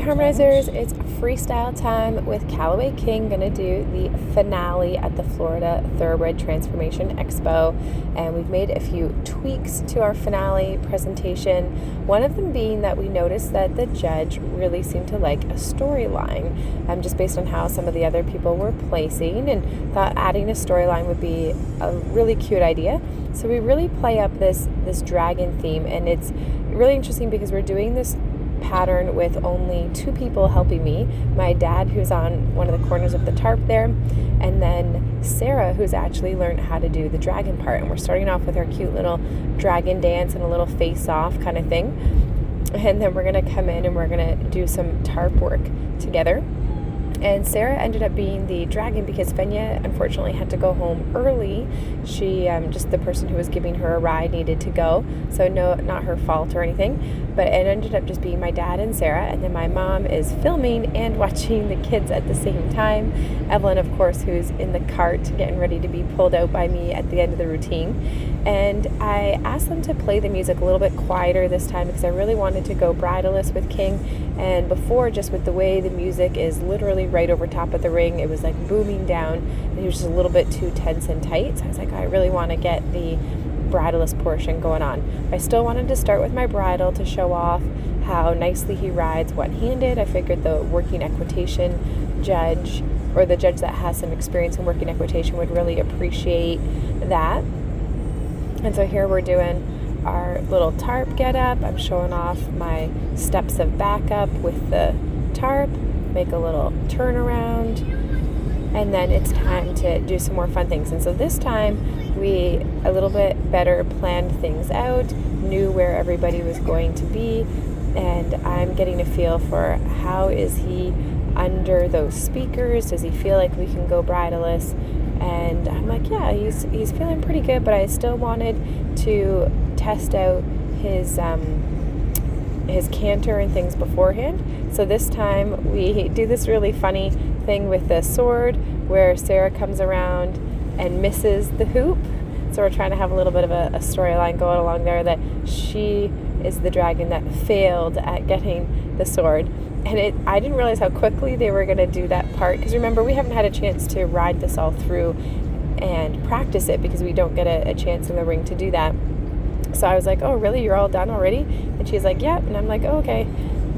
Harmonizers, it's freestyle time with Callaway King. Gonna do the finale at the Florida Thoroughbred Transformation Expo, and we've made a few tweaks to our finale presentation. One of them being that we noticed that the judge really seemed to like a storyline, just based on how some of the other people were placing, and thought adding a storyline would be a really cute idea. So we really play up this dragon theme, and it's really interesting because we're doing this pattern with only two people helping me. My dad, who's on one of the corners of the tarp there, and then Sarah, who's actually learned how to do the dragon part. And we're starting off with our cute little dragon dance and a little face-off kind of thing. And then we're going to come in and we're going to do some tarp work together. And Sarah ended up being the dragon because Fenya unfortunately had to go home early. She, just the person who was giving her a ride needed to go. So no, not her fault or anything. But it ended up just being my dad and Sarah. And then my mom is filming and watching the kids at the same time. Evelyn, of course, who's in the cart getting ready to be pulled out by me at the end of the routine. And I asked them to play the music a little bit quieter this time because I really wanted to go bridleless with King. And before, just with the way the music is literally right over top of the ring, it was like booming down, and he was just a little bit too tense and tight. So I was like, I really want to get the bridleless portion going on. I still wanted to start with my bridle to show off how nicely he rides one-handed. I figured the working equitation judge, or the judge that has some experience in working equitation, would really appreciate that. And so here we're doing our little tarp get up. I'm showing off my steps of backup with the tarp, make a little turnaround, and then it's time to do some more fun things. And so this time we a little bit better planned things out, knew where everybody was going to be, and I'm getting a feel for how is he under those speakers. Does he feel like we can go bridleless? And I'm like, yeah, he's feeling pretty good, but I still wanted to test out his canter and things beforehand. So this time we do this really funny thing with the sword where Sarah comes around and misses the hoop. So we're trying to have a little bit of a storyline going along there, that she is the dragon that failed at getting the sword. And I didn't realize how quickly they were going to do that part, because remember, we haven't had a chance to ride this all through and practice it because we don't get a chance in the ring to do that. So I was like, oh, really? You're all done already? And she's like, yep. And I'm like, oh, okay.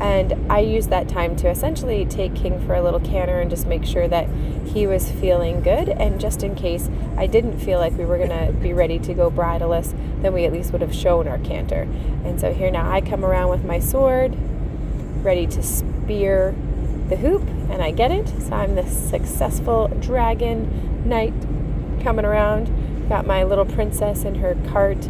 And I used that time to essentially take King for a little canter and just make sure that he was feeling good. And just in case I didn't feel like we were going to be ready to go bridleless, then we at least would have shown our canter. And so here now I come around with my sword, ready to spear the hoop, and I get it. So I'm the successful dragon knight coming around. Got my little princess in her cart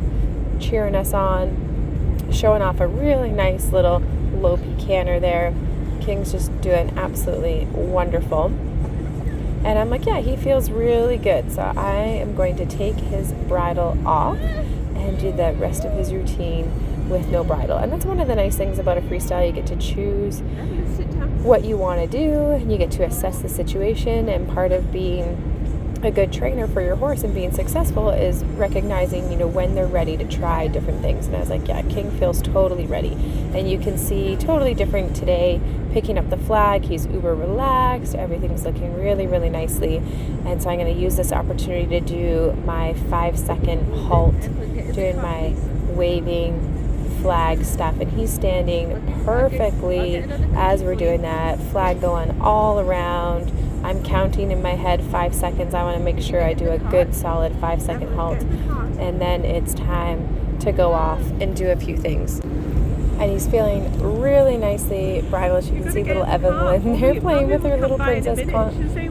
cheering us on, showing off a really nice little lopey canter there. King's just doing absolutely wonderful. And I'm like, yeah, he feels really good. So I am going to take his bridle off and do the rest of his routine with no bridle. And that's one of the nice things about a freestyle. You get to choose what you want to do, and you get to assess the situation. And part of being a good trainer for your horse and being successful is recognizing, when they're ready to try different things. And I was like, yeah, King feels totally ready. And you can see totally different today, picking up the flag. He's uber relaxed. Everything's looking really, really nicely. And so I'm going to use this opportunity to do my 5-second halt, doing my waving flag stuff. And he's standing perfectly as we're doing that, flag going all around. I'm counting in my head 5 seconds. I want to make sure I do a good solid 5-second halt. And then it's time to go off and do a few things. And he's feeling really nicely bridleless. You can see little Evelyn there playing with her little princess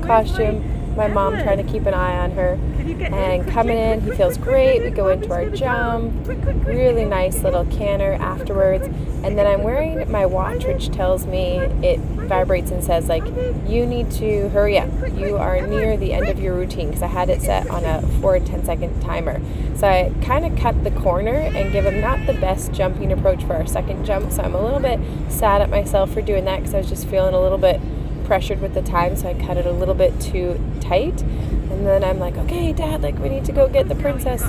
costume. My mom trying to keep an eye on her. And coming in, he feels great. We go into our jump. Really nice little canter afterwards. And then I'm wearing my watch, which tells me, it vibrates and says, like, you need to hurry up. You are near the end of your routine, because I had it set on a 4 and 10 second timer. So I kind of cut the corner and give him not the best jumping approach for our second jump. So I'm a little bit sad at myself for doing that, because I was just feeling a little bit pressured with the time, so I cut it a little bit too tight. And then I'm like, okay, Dad, like, we need to go get the princess.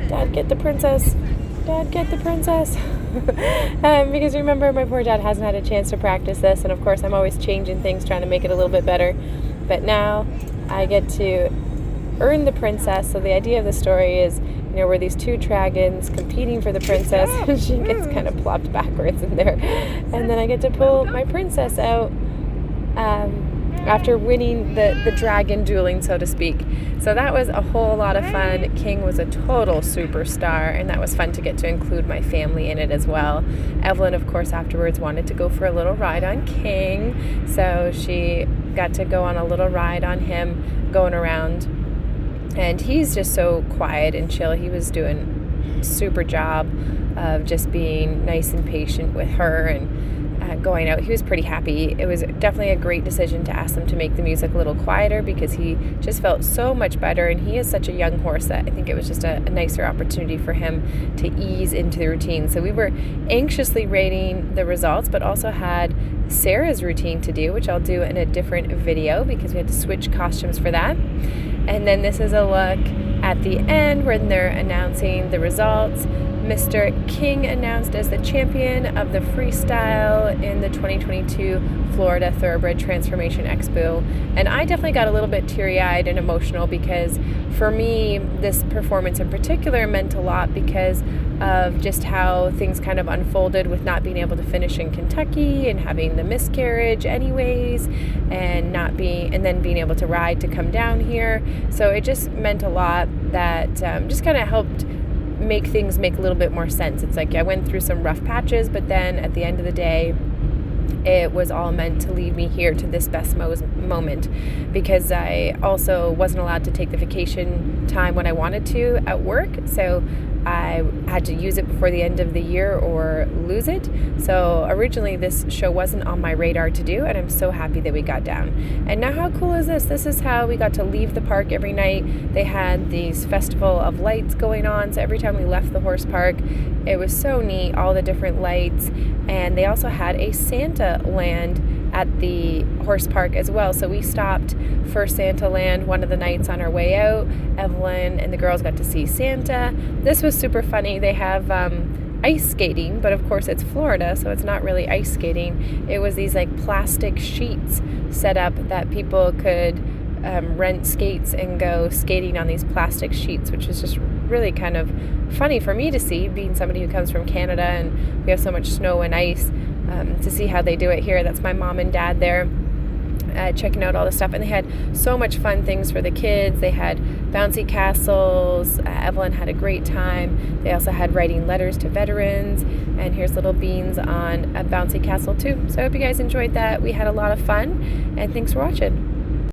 Dad, get the princess. Dad, get the princess. Because remember, my poor dad hasn't had a chance to practice this, and of course I'm always changing things, trying to make it a little bit better. But now I get to earn the princess. So the idea of the story is, we're these two dragons competing for the princess, and she gets kind of plopped backwards in there. And then I get to pull my princess out after winning the dragon dueling, so to speak. So that was a whole lot of fun. King was a total superstar, and that was fun to get to include my family in it as well. Evelyn, of course, afterwards wanted to go for a little ride on King, so she got to go on a little ride on him, going around. And he's just so quiet and chill. He was doing a super job of just being nice and patient with her and going out. He was pretty happy. It was definitely a great decision to ask them to make the music a little quieter because he just felt so much better, and he is such a young horse that I think it was just a nicer opportunity for him to ease into the routine. So we were anxiously rating the results, but also had Sarah's routine to do, which I'll do in a different video because we had to switch costumes for that. And then this is a look at the end when they're announcing the results. Mr. King announced as the champion of the Freestyle in the 2022 Florida Thoroughbred Transformation Expo. And I definitely got a little bit teary-eyed and emotional because for me, this performance in particular meant a lot because of just how things kind of unfolded with not being able to finish in Kentucky and having the miscarriage anyways, and then being able to ride to come down here. So it just meant a lot that just kind of helped make things make a little bit more sense. It's like I went through some rough patches, but then at the end of the day, it was all meant to lead me here to this best moment, because I also wasn't allowed to take the vacation time when I wanted to at work. So I had to use it before the end of the year or lose it. So originally this show wasn't on my radar to do, and I'm so happy that we got down. And now how cool is this? This is how we got to leave the park every night. They had these festival of lights going on, so every time we left the horse park, it was so neat, all the different lights. And they also had a Santa land at the horse park as well. So we stopped for Santa Land one of the nights on our way out. Evelyn and the girls got to see Santa. This was super funny. They have ice skating, but of course it's Florida, so it's not really ice skating. It was these like plastic sheets set up that people could rent skates and go skating on these plastic sheets, which is just really kind of funny for me to see, being somebody who comes from Canada and we have so much snow and ice, to see how they do it here. That's my mom and dad there checking out all the stuff, and they had so much fun things for the kids. They had bouncy castles. Evelyn had a great time. They also had writing letters to veterans, and here's little beans on a bouncy castle too. So I hope you guys enjoyed that. We had a lot of fun, and thanks for watching.